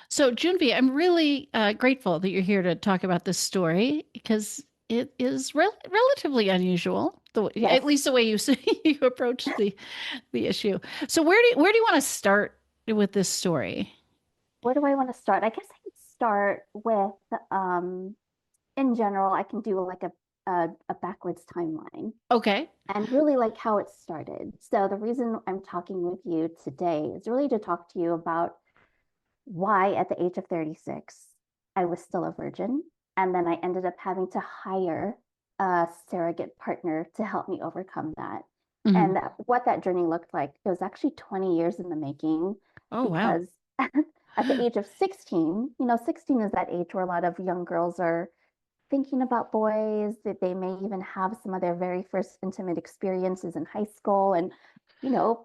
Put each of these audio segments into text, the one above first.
So, Junvi, I'm really grateful that you're here to talk about this story because it is relatively unusual, Yes. at least the way you you approach the issue. So, where do you want to start with this story? Where do I want to start? I guess I could start with, um, in general, I can do like a backwards timeline Okay. and really like how it started. So the reason I'm talking with you today is really to talk to you about why at the age of 36, I was still a virgin. And then I ended up having to hire a surrogate partner to help me overcome that. Hmm. And what that journey looked like, it was actually 20 years in the making Oh, wow. because at the age of 16, 16 is that age where a lot of young girls are thinking about boys, that they may even have some of their very first intimate experiences in high school. And,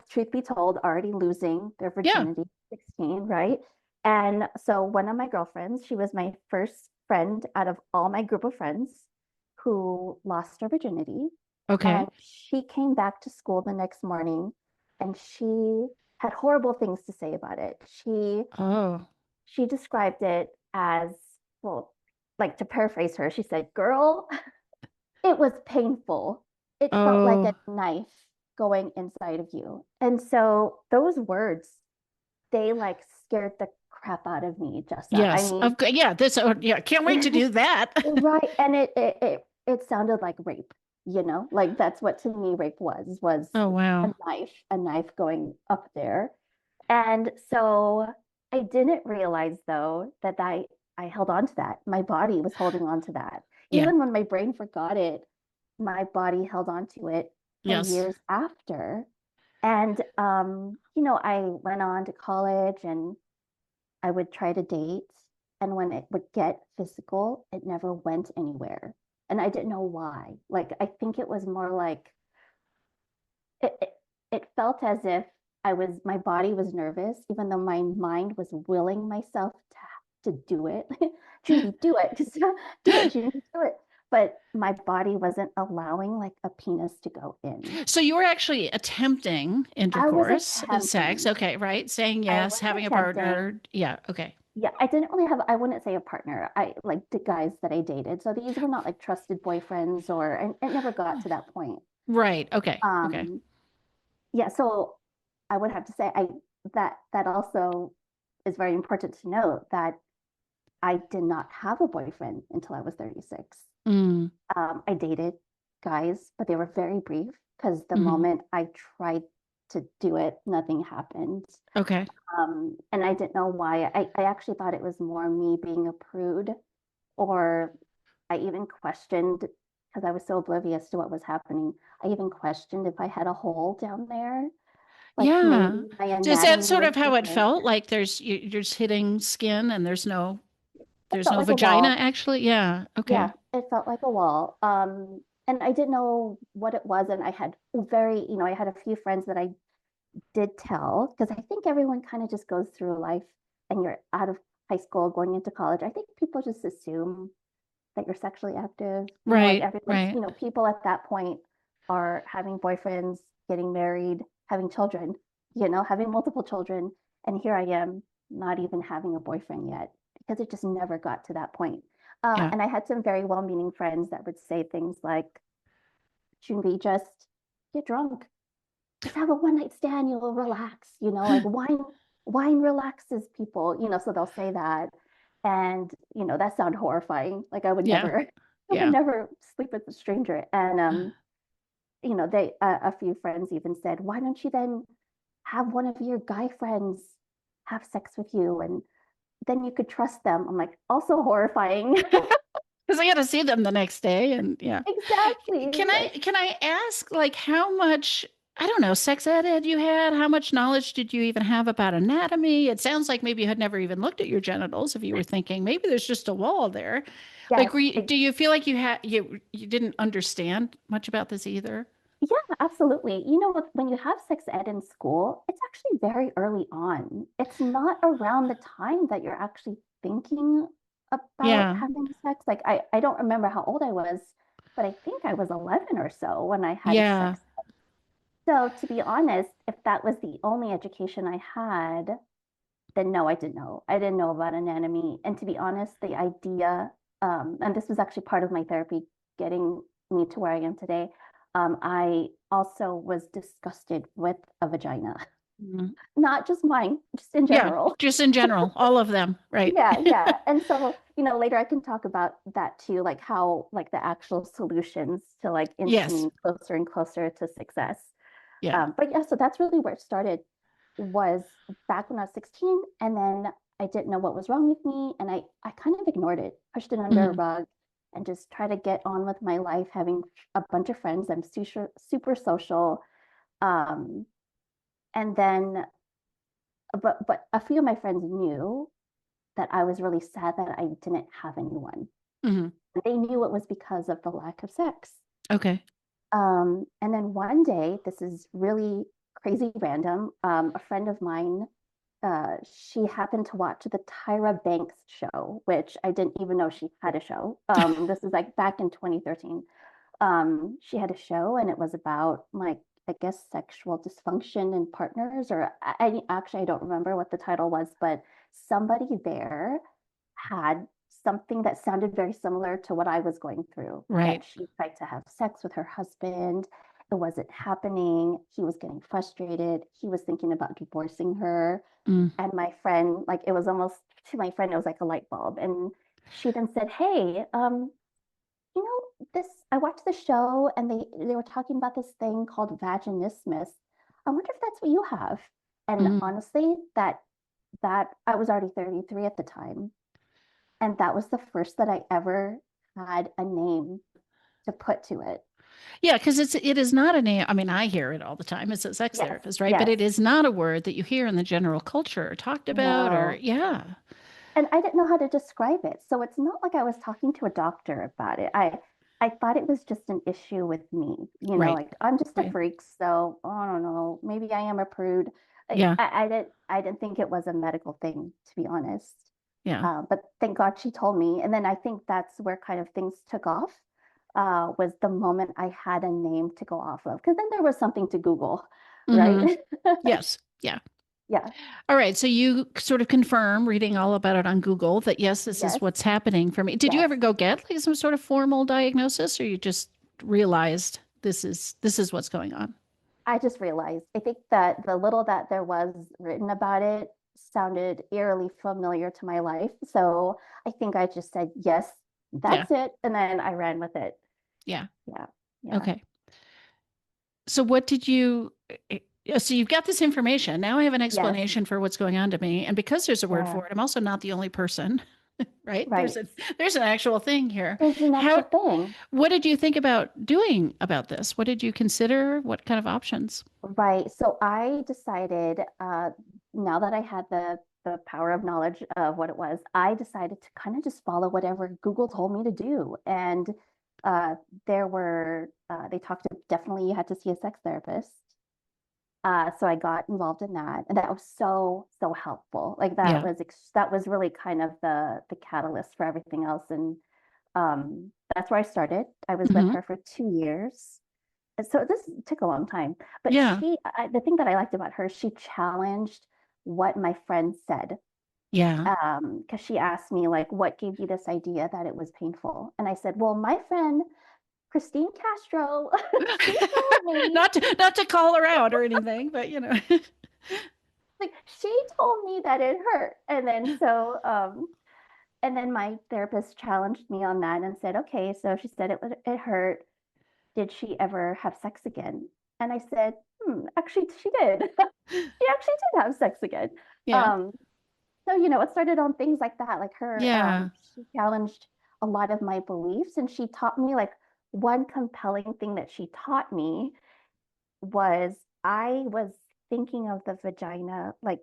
truth be told, already losing their Yeah. virginity at 16, right? And so one of my girlfriends, she was my first friend out of all my group of friends who lost her virginity. Okay. And she came back to school the next morning and she had horrible things to say about it. Oh. She described it as, well, like to paraphrase her, she said, "Girl, it was painful. It felt like a Oh. knife going inside of you." And so those words, they like scared the crap out of me, Jessa. I Yes. mean, Yeah. This. Oh, yeah. Can't wait to do that. right. And it sounded like rape, like that's what to me rape was Oh, wow. a knife going up there. And so I didn't realize though that I held on to that. My body was holding on to that. Yeah. Even when my brain forgot it, my body held on to it for Yes. years after. And I went on to college and I would try to date. And when it would get physical, it never went anywhere. And I didn't know why. Like I think it was more like it felt as if my body was nervous, even though my mind was willing myself to do it. Judy, do it. Just do it, Judy, do it. But my body wasn't allowing like a penis to go in. So you were actually attempting I was intercourse, sex. attempting. Okay, right? Saying I yes, was having a attempting. partner. Yeah, okay. Yeah, I didn't really have, I wouldn't say a partner. I like the guys that I dated. So these were not like trusted boyfriends or, and it never got to that point. Right. Okay. Okay. Um, yeah, so I would have to say that also is very important to note that I did not have a boyfriend until I was 36. Mm, I dated guys, but they were very brief because the hmm. moment I tried to do it, nothing happened. Okay. And I didn't know why. I actually thought it was more me being a prude, or I even questioned, because I was so oblivious to what was happening. I even questioned if I had a hole down there. Like maybe Yeah. my So is that anatomy sort was of how it different. felt? Like you're just hitting skin and It there's felt no like a vagina wall. actually? Yeah. Yeah, Okay. it felt like a wall. And I didn't know what it was. And I had I had a few friends that I did tell, because I think everyone kind of just goes through life and you're out of high school going into college. I think people just assume that you're sexually active. Like Right. everyone's, Right. people at that point are having boyfriends, getting married, having children, having multiple children. And here I am, not even having a boyfriend yet because it just never got to that point. Yeah. And I had some very well meaning friends that would say things like, Junvi, just get drunk, just have a one night stand, you'll relax, like wine relaxes people, so they'll say that. And, that sounded horrifying. Like I would Yeah. never, I would Yeah. never sleep with a stranger. And, a few friends even said, why don't you then have one of your guy friends have sex with you? And then you could trust them. I'm like, also horrifying. Because I got to see them the next day and yeah. Exactly. Like, Can I ask like how much I don't know, sex ed you had? How much knowledge did you even have about anatomy? It sounds like maybe you had never even looked at your genitals if you were thinking maybe there's just a wall there. Like yes, do you feel like you didn't understand much about this either? yeah, absolutely. You know what? When you have sex ed in school, it's actually very early on. It's not around the time that you're actually thinking about Yeah. having sex. Like, I don't remember how old I was, but I think I was 11 or so when I had Yeah. sex. So, to be honest, if that was the only education I had, then no, I didn't know. I didn't know about anatomy. And to be honest, the idea, and this was actually part of my therapy getting me to where I am today. I also was disgusted with a vagina, Mhm. not just mine, just in Yeah, general. just in general, all of them, right? Yeah. And so, later I can talk about that too, like how like the actual solutions to like Yes. inching closer and closer to success. Yeah. But yeah, so that's really where it started was back when I was 16. And then I didn't know what was wrong with me. And I kind of ignored it, pushed it under a Mhm. rug, and just try to get on with my life, having a bunch of friends. I'm super social. Um, and then, but a few of my friends knew that I was really sad that I didn't have anyone. Mhm. They knew it was because of the lack of sex. Okay. And then one day, this is really crazy random. A friend of mine, she happened to watch the Tyra Banks show, which I didn't even know she had a show. This is like back in 2013. She had a show, and it was about like, I guess, sexual dysfunction in partners, or I don't remember what the title was, but somebody there had something that sounded very similar to what I was going through, Right. that she tried to have sex with her husband. It wasn't happening. He was getting frustrated. He was thinking about divorcing her. Mm. And my friend, like, it was almost to my friend, it was like a light bulb. And she then said, "Hey, this, I watched the show and they were talking about this thing called vaginismus. I wonder if that's what you have." And Mm. honestly, that I was already 33 at the time. And that was the first that I ever had a name to put to it. Yeah, because it is not a name. I mean, I hear it all the time as a sex Yes, therapist, right? But yes. it is not a word that you hear in the general culture or talked about, or No. yeah, And I didn't know how to describe it. So it's not like I was talking to a doctor about it. I thought it was just an issue with me, right, like I'm just a right, freak, so I don't know, maybe I am a prude. yeah, I didn't think it was a medical thing, to be honest. yeah. But thank God she told me. And then I think that's where kind of things took off, was the moment I had a name to go off of. Because then there was something to Google, Hmm. right? Yes, yeah. Yeah. All right. So you sort of confirm reading all about it on Google that yes, this is Yes. what's happening for me. Did you Yes. ever go get like some sort of formal diagnosis, or you just realized this is what's going on? I just realized, I think that the little that there was written about it sounded eerily familiar to my life. So I think I just said, yes, Yeah, that's it. And then I ran with it. yeah. Yeah. Yeah. Okay. So what did you so you've got this information. Now I have an Yes. explanation for what's going on to me. And because there's a word Yeah. for it, I'm also not the only person, right? Right. There's an actual thing here. There's an actual How thing. what did you think about doing about this? What did you consider? What kind of options? Right. So I decided, now that I had the power of knowledge of what it was, I decided to kind of just follow whatever Google told me to do. And uh, they talked to, definitely you had to see a sex therapist. So I got involved in that, and that was so helpful. Like Yeah. that was really kind of the catalyst for everything else. And that's where I started. I was with Hmm. her for 2 years. And so this took a long time, but Yeah. the thing that I liked about her, she challenged what my friend said. Yeah. Because she asked me like, what gave you this idea that it was painful? And I said, well, my friend Christine Castro, she told me, Not to call her out or anything, but you know. like, she told me that it hurt. And then my therapist challenged me on that and said, okay, so she said it hurt. Did she ever have sex again? And I said, actually, she did. She actually did have sex again. Yeah. Um, so, it started on things like that. Like Yeah. she challenged a lot of my beliefs, and she taught me like one compelling thing that she taught me was I was thinking of the vagina, like,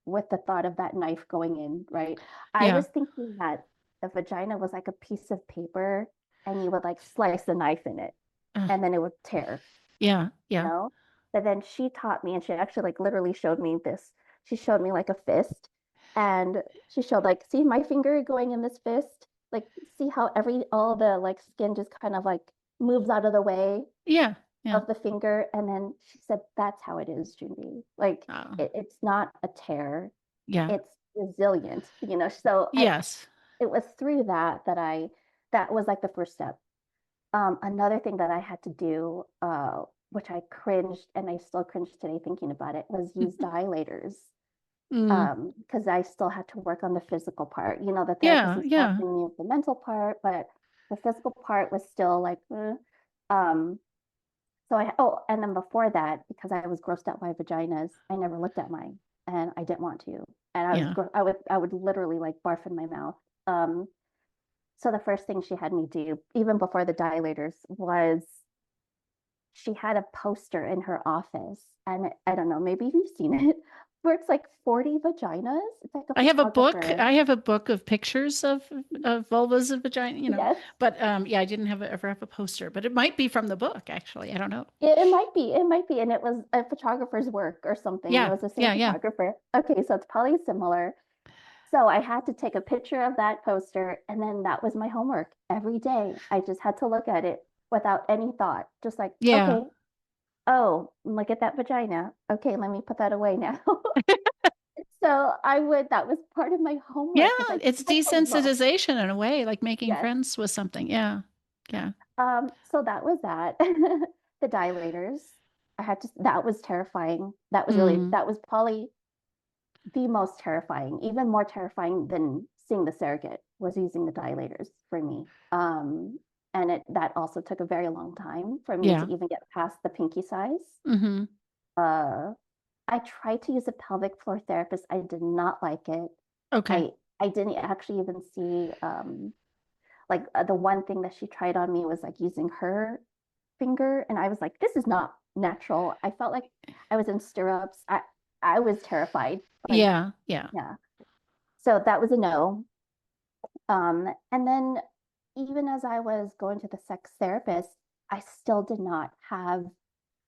with the thought of that knife going in, right? I Yeah. was thinking that the vagina was like a piece of paper and you would like slice a knife in it Uh, and then it would tear, yeah. you Yeah. know? But then she taught me, and she actually like literally showed me this. She showed me like a fist, and she showed like, see my finger going in this fist? Like, see how all the like skin just kind of like moves out of the way Yeah. Yeah. of the finger. And then she said, that's how it is, Junvi. Like, Oh. it's not a tear. Yeah. it's resilient, So Yes. it was through that was like the first step. Another thing that I had to do, which I cringed and I still cringe today thinking about it, was use dilators. Mm. Because I still had to work on the physical part. The therapist Yeah. is Yeah. helping me with the mental part, but the physical part was still like, um, and then before that, because I was grossed out by vaginas, I never looked at mine and I didn't want to. And Yeah. I would literally like barf in my mouth. Um, so the first thing she had me do, even before the dilators, was she had a poster in her office. And I don't know, maybe you've seen it, where it's like 40 vaginas. It's like a I have a book. photographer. I have a book of pictures of vulvas and vagina, Yes, But yeah, I didn't ever have a poster, but it might be from the book, actually. I don't know. it might be. It might be. And it was a photographer's work or something. It Yeah. was the same Yeah. Yeah. photographer. Okay, so it's probably similar. So I had to take a picture of that poster, and then that was my homework every day. I just had to look at it without any thought, just like, Yeah. okay, oh, look at that vagina. Okay, let me put that away now. So that was part of my Yeah. homework because I It's had to look. desensitization in a way, like making Yes. friends with something. Yeah. Yeah. So that was that. The dilators. That was terrifying. Mm. That was probably the most terrifying, even more terrifying than seeing the surrogate was using the dilators for me. And that also took a very long time for me Yeah. to even get past the pinky size. Hmm. Uh, I tried to use a pelvic floor therapist. I did not like it. Okay. I didn't actually even see like the one thing that she tried on me was like using her finger, and I was like, this is not natural. I felt like I was in stirrups. I was terrified. Like, Yeah. Yeah. yeah. So that was a no. And then even as I was going to the sex therapist, I still did not have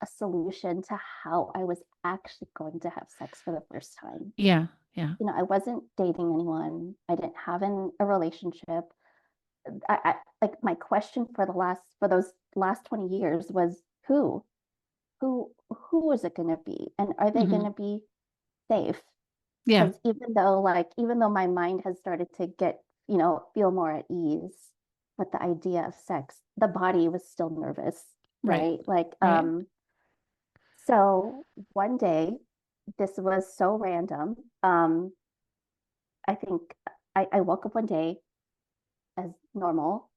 a solution to how I was actually going to have sex for the first time. Yeah. Yeah. I wasn't dating anyone. I didn't have a relationship. Like my question for those last 20 years was who is it going to be, and are they going Hmm. to be safe? Yeah. Because even though my mind has started to get feel more at ease with the idea of sex, the body was still nervous, Right. right? Like Right. so one day, this was so random. I think I woke up one day as normal,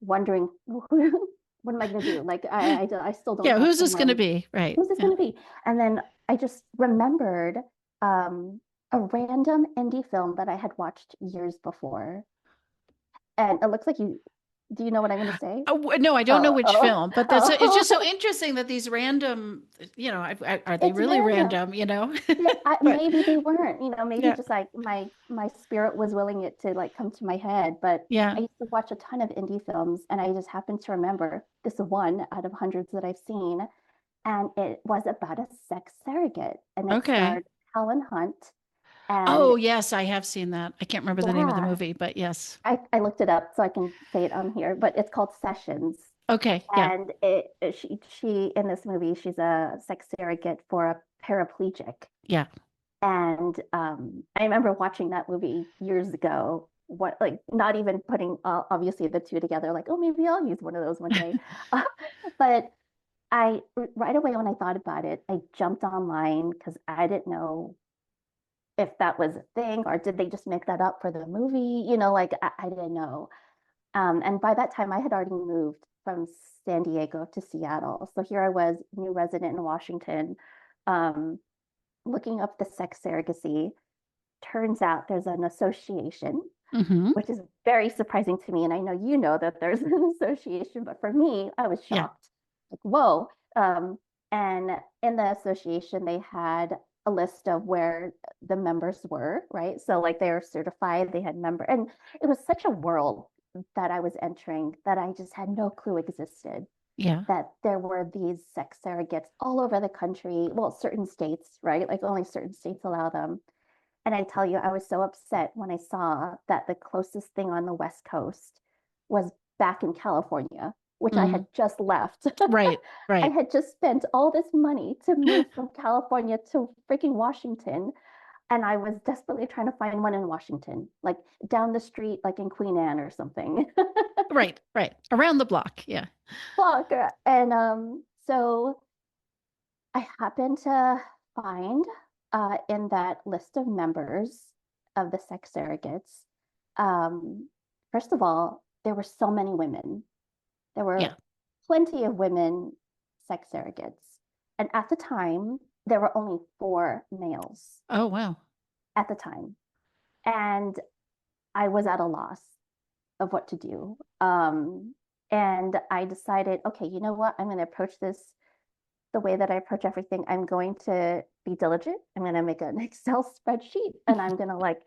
wondering what am I going to do? Like I still don't Yeah. have Who's this going to someone. be? Right. Who's this Yeah. going to be? And then I just remembered um, a random indie film that I had watched years before. And it looks like do you know what I'm going to say? No, I don't know Oh, which oh, film, but it's just so oh, interesting that these random, are they it's really random. random, But Maybe they weren't, maybe yeah, just like my spirit was willing it to like come to my head. But yeah. I used to watch a ton of indie films, and I just happened to remember this one out of hundreds that I've seen, and it was about a sex surrogate, and it Okay. starred Helen Hunt. And Oh, yes, I have seen that. I can't remember the name of the yeah, movie, but yes. I looked it up so I can say it on here, but it's called Sessions. Okay. Yeah. And she in this movie, she's a sex surrogate for a paraplegic. Yeah. And I remember watching that movie years ago. What like not even putting obviously the two together, like, oh, maybe I'll use one of those one day. But I right away when I thought about it, I jumped online because I didn't know if that was a thing or did they just make that up for the movie? Like I didn't know. And by that time, I had already moved from San Diego to Seattle. So here I was, new resident in Washington, um, looking up the sex surrogacy. Turns out there's an association, Hmm. which is very surprising to me. And I know that there's an association, but for me, I was Yeah. shocked. Like, whoa. And in the association, they had a list of where the members were, right? So, like, they were certified, they had and it was such a world that I was entering that I just had no clue existed. Yeah. That there were these sex surrogates all over the country. Well, certain states, right? Like, only certain states allow them. And I tell you, I was so upset when I saw that the closest thing on the West Coast was back in California, which I Mm. had just left. Right. I Right. had just spent all this money to move from California to freaking Washington. And I was desperately trying to find one in Washington, like down the street, like in Queen Anne or something. Right, right. Around the block. Yeah. Fuck. And so I happened to find in that list of members of the sex surrogates, um, first of all, there were so many women. There Yeah. were plenty of women sex surrogates. And at the time, there were only four males Oh, wow. at the time. And I was at a loss of what to do. And I decided, okay, you know what? I'm going to approach this the way that I approach everything. I'm going to be diligent. I'm going to make an Excel spreadsheet and I'm going to like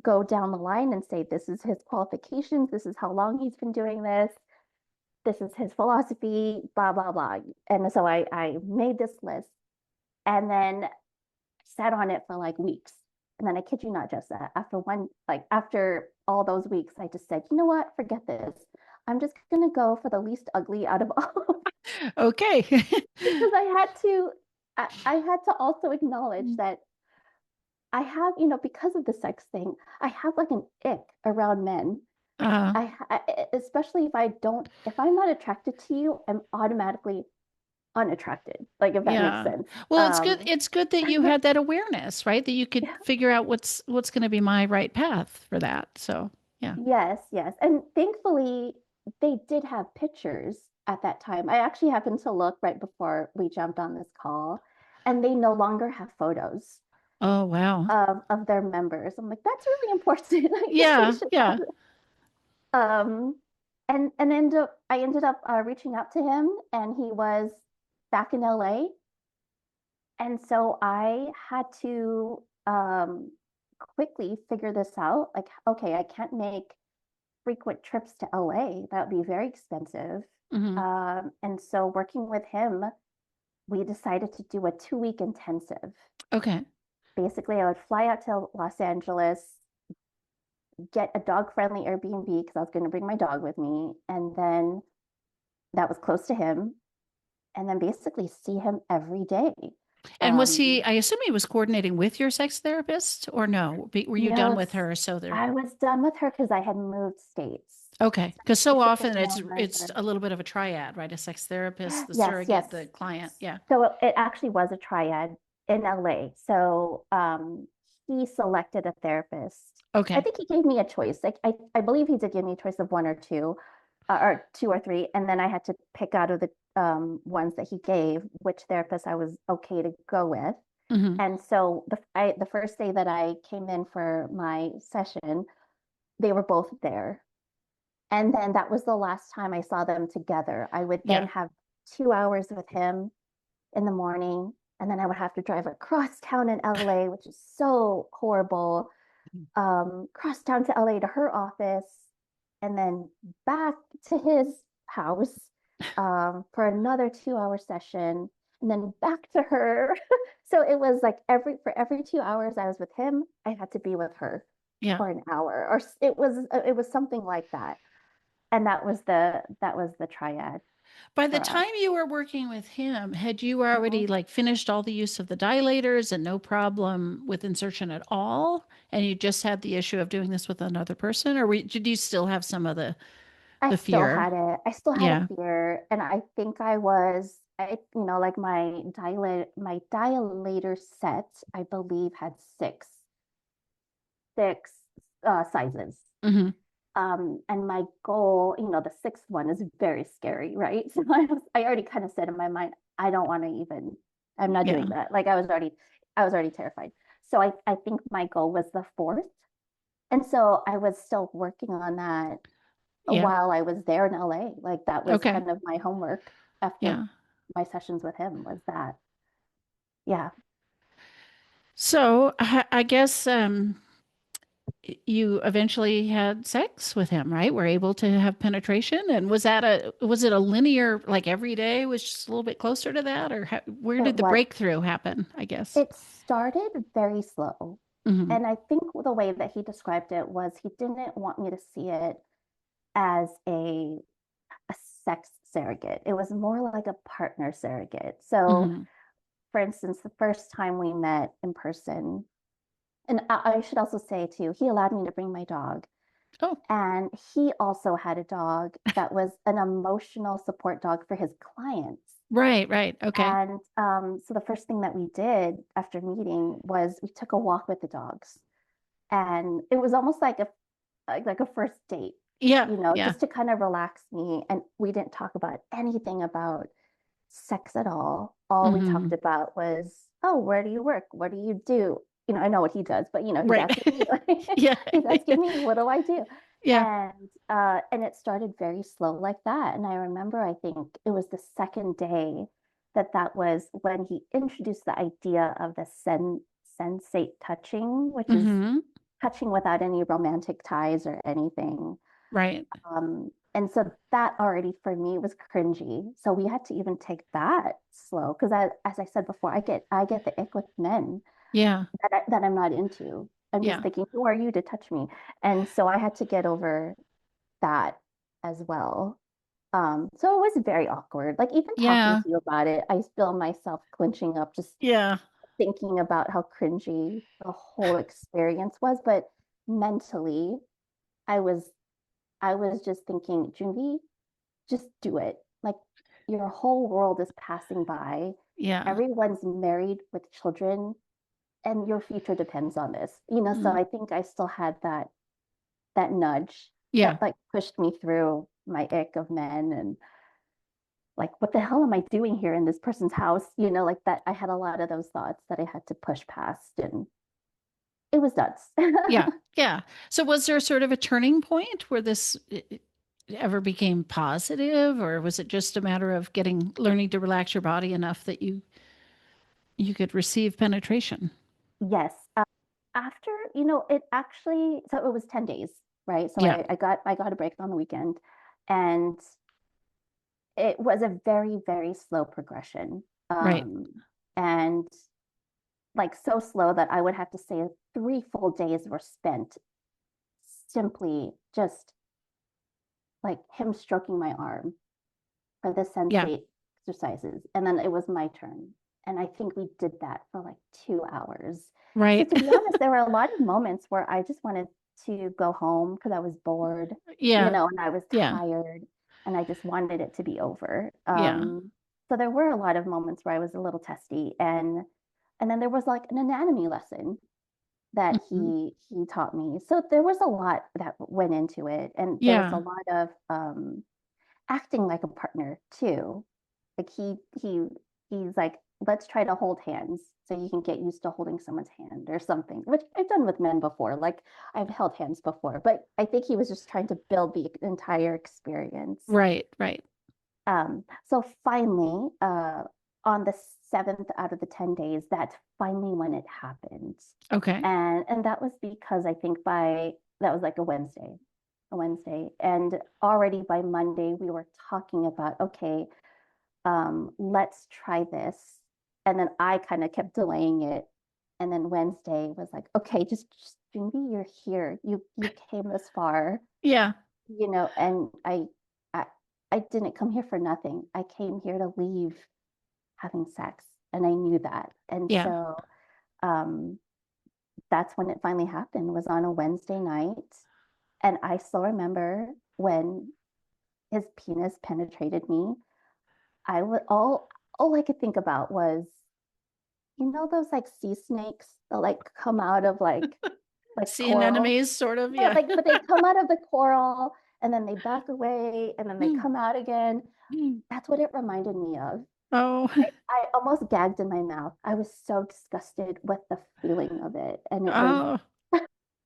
go down the line and say, this is his qualifications. This is how long he's been doing this. This is his philosophy, blah, blah, blah. And so I made this list and then sat on it for like weeks. And then I kid you not, just that after all those weeks, I just said, you know what, forget this. I'm just gonna go for the least ugly out of all Okay. because I had to also acknowledge that I have, because of the sex thing, I have like an ick around men. uh, Especially if I'm not attracted to you, I'm automatically unattracted, like if that makes yeah. sense. Well, it's good. It's good that you had that awareness, right? That you could Yeah. figure out what's going to be my right path for that. So, yeah. Yes, yes. And thankfully, they did have pictures at that time. I actually happened to look right before we jumped on this call, and they no longer have photos Oh, wow. of their members. I'm like, that's really important. I guess we Yeah, should have yeah. it. Um, I ended up reaching out to him, and he was back in LA. And so I had to quickly figure this out. Like, okay, I can't make frequent trips to LA. That would be very expensive. Hmm. And so working with him, we decided to do a 2 week intensive. Okay. Basically, I would fly out to Los Angeles, get a dog friendly Airbnb because I was going to bring my dog with me. And then that was close to him. And then basically see him every day. And was he, Um, I assume he was coordinating with your sex therapist or no? Were you done no, with her? So there, I was done with her because I had moved states. okay. Because It so took a often it's longer. a little bit of a triad, right? A sex therapist, the Yes, yes. surrogate, the client. Yeah. So it actually was a triad in LA. So he selected a therapist. I Okay. think he gave me a choice. Like I believe he did give me a choice of one or two or three, and then I had to pick out of the ones that he gave which therapist I was okay to go with. Hmm. And so the first day that I came in for my session, they were both there. And then that was the last time I saw them together. I would then Yeah. have 2 hours with him in the morning, and then I would have to drive across town in LA, which is so horrible. Cross town to LA to her office, and then back to his house for another 2 hour session, and then back to her. So it was like every 2 hours I was with him, I had to be with her Yeah. for an hour, or it was something like that. And that was the triad By the for us. time you were working with him, had you already Mhm. like finished all the use of the dilators and no problem with insertion at all? And you just had the issue of doing this with another person, or did you still have some of I the still fear? had it. I still had a Yeah. fear, and I think like my dilator set, I believe had six sizes. Hmm. And my goal, the sixth one is very scary, right? So I already kind of said in my mind, I don't want to even, I'm not doing Yeah. that. Like I was already terrified. So I think my goal was the fourth. And so I was still working on that Yeah. while I was there in LA. Like that was Okay. kind of my homework after Yeah. my sessions with him was that. Yeah. So I guess you eventually had sex with him, right? Were able to have penetration, and was it a linear like every day was just a little bit closer to that, or where It did the was breakthrough happen? I guess. it started very slow. Hmm. And I think the way that he described it was he didn't want me to see it as a sex surrogate. It was more like a partner surrogate. So, Hmm. for instance, the first time we met in person, And I should also say too, he allowed me to bring my dog. Oh, And he also had a dog that was an emotional support dog for his clients. right, right. Okay. And so the first thing that we did after meeting was we took a walk with the dogs. And it was almost like a first date, Yeah, yeah. just to kind of relax me. And we didn't talk about anything about sex at all. All we talked Hmm. about was, oh, where do you work? What do you do? I know what he does, but he's Right. asking me, Yeah. he's asking me, what do I do? Yeah. And it started very slow like that. And I remember, I think it was the second day that was when he introduced the idea of the sensate touching, which is Hmm. touching without any romantic ties or anything. Right. And so that already for me was cringy. So we had to even take that slow because as I said before, I get the ick with men Yeah. that I'm not into. I'm just Yeah. thinking, who are you to touch me? And so I had to get over that as well. So it was very awkward. Like even talking Yeah. to you about it, I feel myself clenching up just Yeah. thinking about how cringy the whole experience was. But mentally, I was I was just thinking, Junvi, just do it. Like your whole world is passing by. Yeah. Everyone's married with children, and your future depends on this. So Mm. I think I still had that nudge Yeah. that like pushed me through my ick of men and like what the hell am I doing here in this person's house? Like that I had a lot of those thoughts that I had to push past and it was nuts. Yeah. Yeah. So was there sort of a turning point where this ever became positive, or was it just a matter of learning to relax your body enough that you could receive penetration? Yes. After, it actually, so it was 10 days, right? So Yeah. I got a break on the weekend and it was a very, very slow progression. Right. And like so slow that I would have to say 3 full days were spent simply just like him stroking my arm for the Yeah. sensate exercises. And then it was my turn. And I think we did that for like 2 hours. So Right. to be honest, there were a lot of moments where I just wanted to go home because I was bored, Yeah. and I was Yeah. tired and I just wanted it to be over. Yeah. So there were a lot of moments where I was a little testy and then there was like an anatomy lesson that Mhm. he taught me. So there was a lot that went into it and there was a Yeah. lot of acting like a partner too. Like he's like, let's try to hold hands so you can get used to holding someone's hand or something, which I've done with men before. Like I've held hands before, but I think he was just trying to build the entire experience. Right. Right. So finally, on the seventh out of the 10 days, that's finally when it happened. Okay. And that was because I think that was like a Wednesday. And already by Monday, we were talking about, okay, let's try this. And then I kind of kept delaying it. And then Wednesday was like, okay, just Junvi, you're here. You came this far, Yeah. and I I didn't come here for nothing. I came here to leave having sex. And I knew that. And Yeah. so um that's when it finally happened, was on a Wednesday night. And I still remember when his penis penetrated me. I would all I could think about was, those like sea snakes that like come out of like Sea coral. anemones, sort of. Yeah, Yeah. like but they come out of the coral and then they back away and then they Mm. come out again. Mm. That's what it reminded me of. Oh. I almost gagged in my mouth. I was so disgusted with the feeling of it. And Oh. it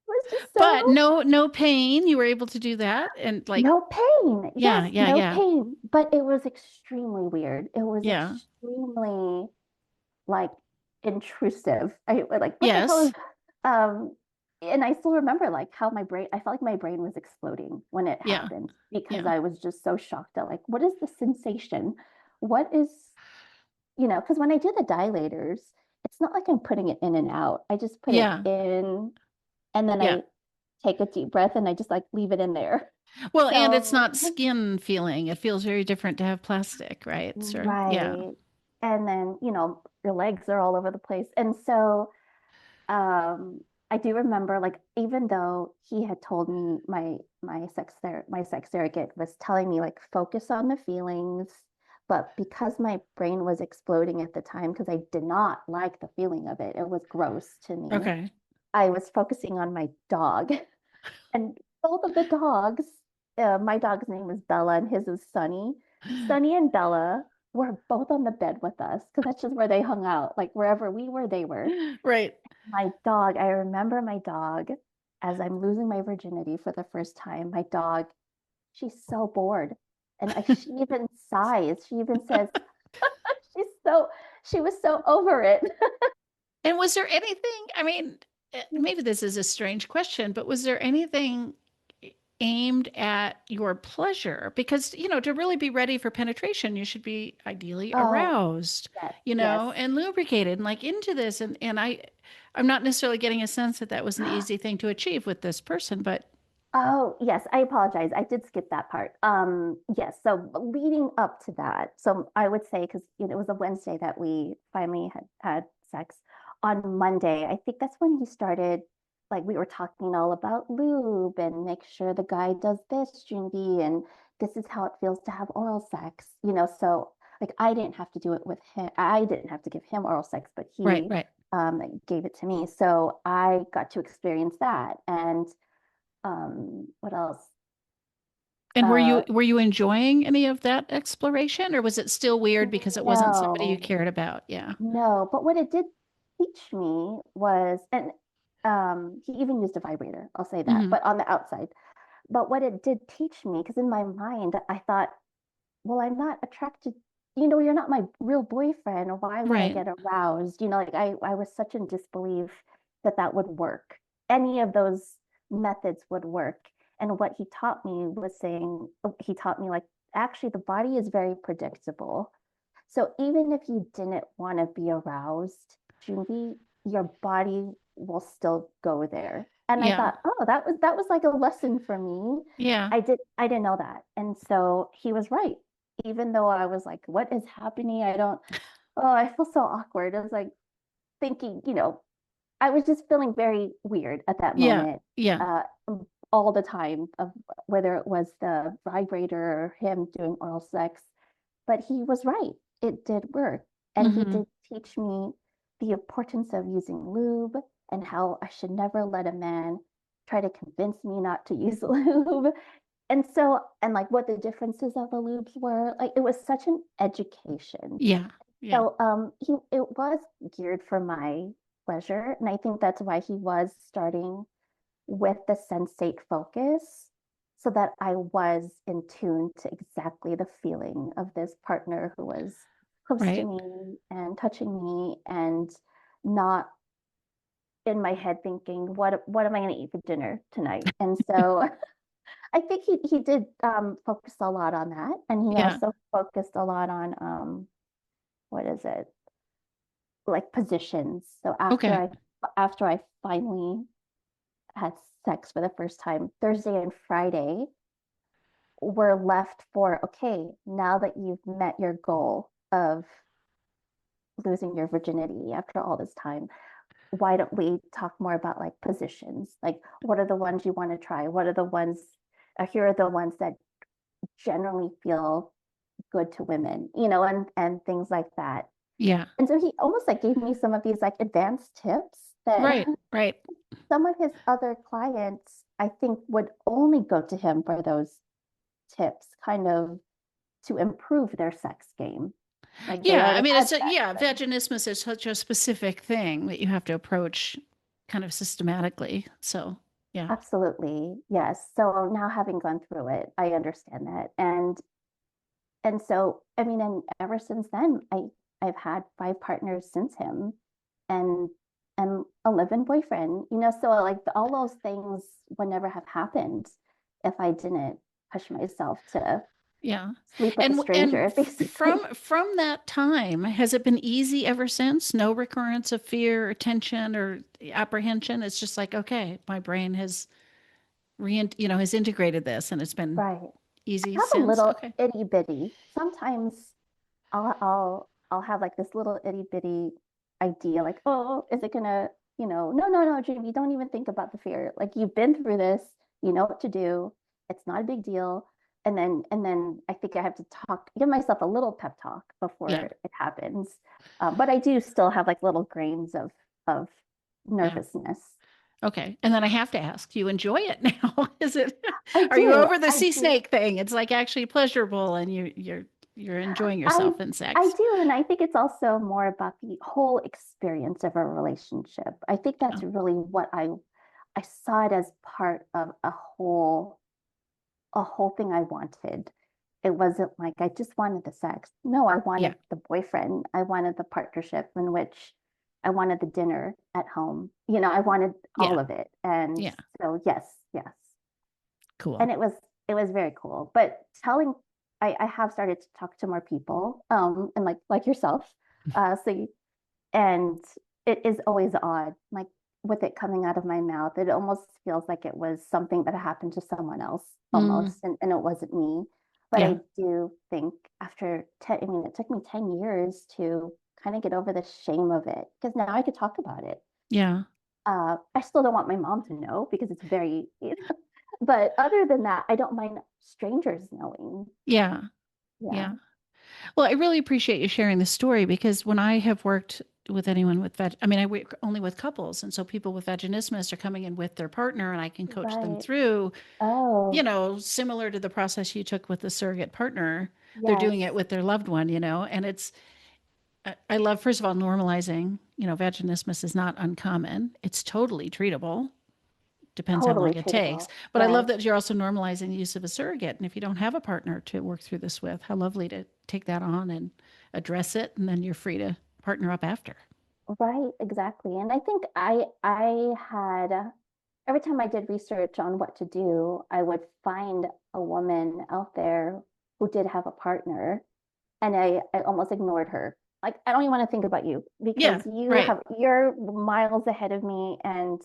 was just But so no pain. You were able to do that, and like, no pain. yeah, Yes, yeah, no yeah, pain. But it was extremely weird. It was yeah. extremely like intrusive. I like, what the hell is Yes. um and I still remember like how I felt like my brain was exploding when it Yeah. happened because Yeah. I was just so shocked at like, what is the sensation? What is, because when I do the dilators, it's not like I'm putting it in and out. I just put it Yeah. in and then Yeah. I take a deep breath and I just like leave it in there. Well, and it's So not skin feeling. It feels very different to have plastic, right? So, yeah. right. And then, your legs are all over the place. And so I do remember, like, even though he had told me my sex surrogate was telling me like focus on the feelings, but because my brain was exploding at the time because I did not like the feeling of it, it was gross to me. Okay. I was focusing on my dog, and both of the dogs, my dog's name was Bella and his is Sunny. Sunny and Bella were both on the bed with us because that's just where they hung out. Like wherever we were, they were. Right. My dog, I remember my dog as I'm losing my virginity for the first time. My dog, she's so bored. And she even sighs. She even says, she's so, she was so over it. And was there anything, I mean, maybe this is a strange question, but was there anything aimed at your pleasure? Because, to really be ready for penetration, you should be ideally Oh, aroused, yes, yes. and lubricated and like into this. And I'm not necessarily getting a sense that that was an easy thing to achieve with this person, but Oh, yes, I apologize. I did skip that part. Yes, so leading up to that, so I would say because it was a Wednesday that we finally had sex. On Monday, I think that's when he started, like we were talking all about lube and make sure the guy does this, Junvi, and this is how it feels to have oral sex, so like I didn't have to do it with him. I didn't have to give him oral sex, but right, he right. gave it to me. So I got to experience that. And what else? And were Uh, you were you enjoying any of that exploration, or was it still weird because it wasn't somebody you no, cared about? Yeah. no. But what it did teach me was, and he even used a vibrator, I'll say that, Hmm. but on the outside. But what it did teach me, because in my mind, I thought, well, I'm not attracted, you're not my real boyfriend. Why would I Right. get aroused? Like I was such in disbelief that that would work. Any of those methods would work. And what he taught me was saying, he taught me like, actually, the body is very predictable. So even if you didn't want to be aroused, Junbi, your body will still go there. And I Yeah. thought, oh, that was like a lesson for me. Yeah. I didn't know that. And so he was right. Even though I was like, what is happening? I feel so awkward. I was like thinking, I was just feeling very weird at that Yeah. moment. Yeah. Uh, all the time of whether it was the vibrator or him doing oral sex, but he was right. It did work. And he Hmm. did teach me the importance of using lube and how I should never let a man try to convince me not to use lube. And so, and like what the differences of the lubes were, like it was such an education. Yeah. Yeah. So it was geared for my pleasure. And I think that's why he was starting with the sensate focus so that I was in tune to exactly the feeling of this partner who was close to Right. me and touching me and not in my head thinking, what am I going to eat for dinner tonight? And so I think he did focus a lot on that. And he Yeah. also focused a lot on what is it? Like positions. So Okay. after I finally had sex for the first time, Thursday and Friday, we're left for, okay, now that you've met your goal of losing your virginity after all this time, why don't we talk more about like positions? Like, what are the ones you want to try? What are the ones, here are the ones that generally feel good to women, and things like that. Yeah. And so he almost like gave me some of these like advanced tips that Right. Right. some of his other clients, I think, would only go to him for those tips, kind of to improve their sex game. Like they Yeah. I already mean, had it's a, sex. yeah, vaginismus is such a specific thing that you have to approach kind of systematically. So, yeah. Absolutely. Yes. So now having gone through it, I understand that. And so I mean, and ever since then, I've had 5 partners since him and a live-in boyfriend, so like all those things would never have happened if I didn't push myself to Yeah. sleep with a And stranger, basically. from that time, has it been easy ever since? No recurrence of fear or tension or apprehension. It's just like, okay, my brain has has integrated this and it's been Right. easy I have a since. little Okay. itty bitty. Sometimes I'll have like this little itty bitty idea, like, oh, is it gonna? no, Jimmy, don't even think about the fear. Like you've been through this, you know what to do. It's not a big deal. And then I think I have to give myself a little pep talk Yeah. before it happens. But I do still have like little grains of Yeah. nervousness. Okay. And then I have to ask, do you enjoy it now? Is it, I are you do. over the I sea do. snake thing? It's like actually pleasurable and you're enjoying I yourself in I sex. do, and I think it's also more about the whole experience of a relationship. I think Yeah. that's really what I saw it as part of a whole thing I wanted. It wasn't like I just wanted the sex. No, I Yeah. wanted the boyfriend. I wanted the partnership in which I wanted the dinner at home. I wanted all Yeah. of it. And Yeah. so yes, yes. Cool. And it was very cool. But I have started to talk to more people, and like yourself. So and it is always odd, like with it coming out of my mouth. It almost feels like it was something that happened to someone else Mm, almost, and it wasn't me. But yeah. I do think after 10, I mean, it took me 10 years to kind of get over the shame of it because now I could talk about it. Yeah. I still don't want my mom to know because it's very, but other than that, I don't mind strangers knowing. Yeah. Yeah, Yeah. Well, I really appreciate you sharing this story because when I have worked with anyone with I mean, I work only with couples. And so people with vaginismus are coming in with their partner and I can coach them right. through, Oh, similar to the process you took with the surrogate partner. They're yes, doing it with their loved one, and I love, first of all, normalizing, vaginismus is not uncommon. It's totally treatable. Depends how totally long it takes. treatable. But I love Yes. that you're also normalizing the use of a surrogate. And if you don't have a partner to work through this with, how lovely to take that on and address it. And then you're free to partner up after. Right, exactly. And I think I had every time I did research on what to do, I would find a woman out there who did have a partner, and I almost ignored her. Like, I don't even want to think about you Yeah, because right. you're miles ahead of me, and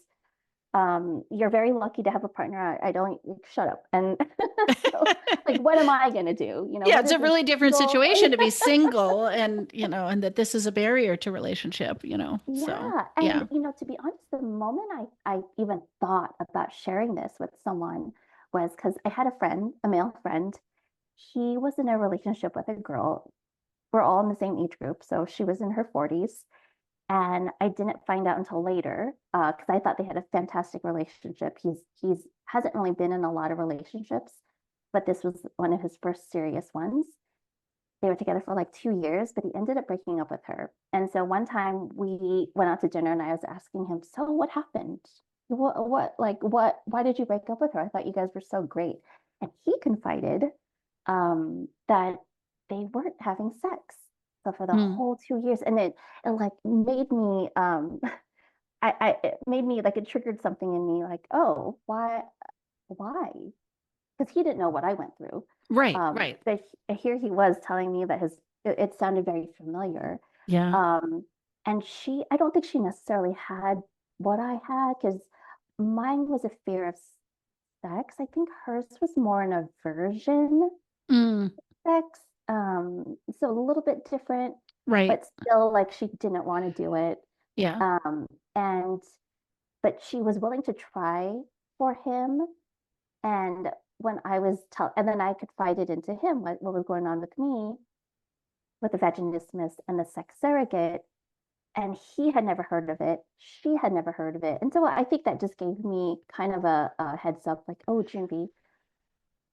you're very lucky to have a partner. I don't shut up. And so, like, what am I gonna do? Yeah, What it's is a this really different single? situation to be single and that this is a barrier to relationship. So, Yeah. And, yeah. to be honest, the moment I even thought about sharing this with someone was because I had a friend, a male friend. He was in a relationship with a girl. We're all in the same age group. So she was in her 40s. And I didn't find out until later because I thought they had a fantastic relationship. He's hasn't really been in a lot of relationships, but this was one of his first serious ones. They were together for like 2 years, but he ended up breaking up with her. And so one time we went out to dinner and I was asking him, so what happened? Why did you break up with her? I thought you guys were so great. And he confided that they weren't having sex. So for the Hmm. whole 2 years, and it like made me, it made me like it triggered something in me, like, oh, why? Because he didn't know what I went through. Right, right. But here he was telling me that it sounded very familiar. Yeah. Um, and I don't think she necessarily had what I had because mine was a fear of sex. I think hers was more an aversion Mm, to sex. So a little bit different, right. but still like she didn't want to do it. Yeah. Um, and but she was willing to try for him. And and then I could fight it into him, what was going on with me with the vaginismus and the sex surrogate. And he had never heard of it. She had never heard of it. And so I think that just gave me kind of a heads up, like, oh, Junvi,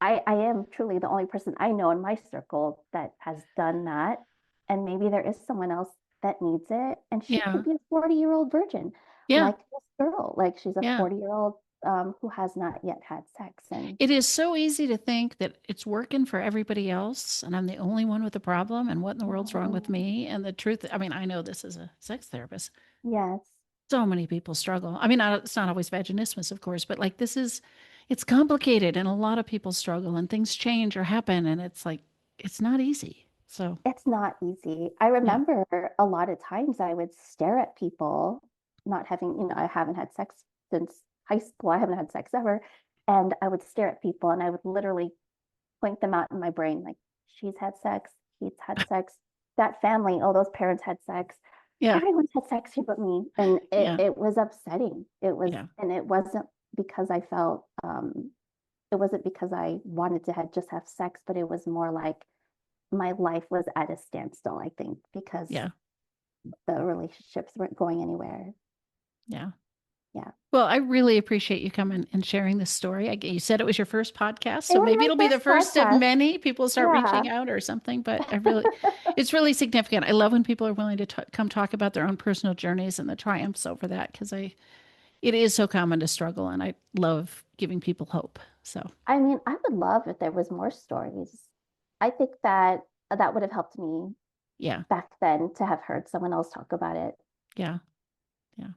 I am truly the only person I know in my circle that has done that. And maybe there is someone else that needs it. And she Yeah. could be a 40-year-old virgin, Yeah. like this girl. Like she's a Yeah. 40-year-old who has not yet had sex. And It is so easy to think that it's working for everybody else and I'm the only one with a problem and what in the world's wrong with oh, me? And the truth, I mean, I know this as a sex therapist. yes, So many people struggle. I mean, it's not always vaginismus, of course, but like it's complicated and a lot of people struggle and things change or happen and it's like, it's not easy. So, it's not easy. I yeah. remember a lot of times I would stare at people not having, I haven't had sex since high school. I haven't had sex ever. And I would stare at people and I would literally point them out in my brain like, she's had sex, he's had sex, that family, oh, those parents had sex. Yeah. everyone's had sex here but me. And Yeah. it was upsetting. Yeah. And it wasn't because I felt, it wasn't because I wanted to just have sex, but it was more like my life was at a standstill, I think, because Yeah. the relationships weren't going anywhere. Yeah. Yeah. Well, I really appreciate you coming and sharing this story. You said it was your first podcast, It so was maybe my it'll be the first first of podcast. many. People start Yeah. reaching out or something, but it's really significant. I love when people are willing to come talk about their own personal journeys and the triumphs over that because it is so common to struggle, and I love giving people hope. So, I mean, I would love if there was more stories. I think that that would have helped me yeah, back then to have heard someone else talk about it. yeah, yeah.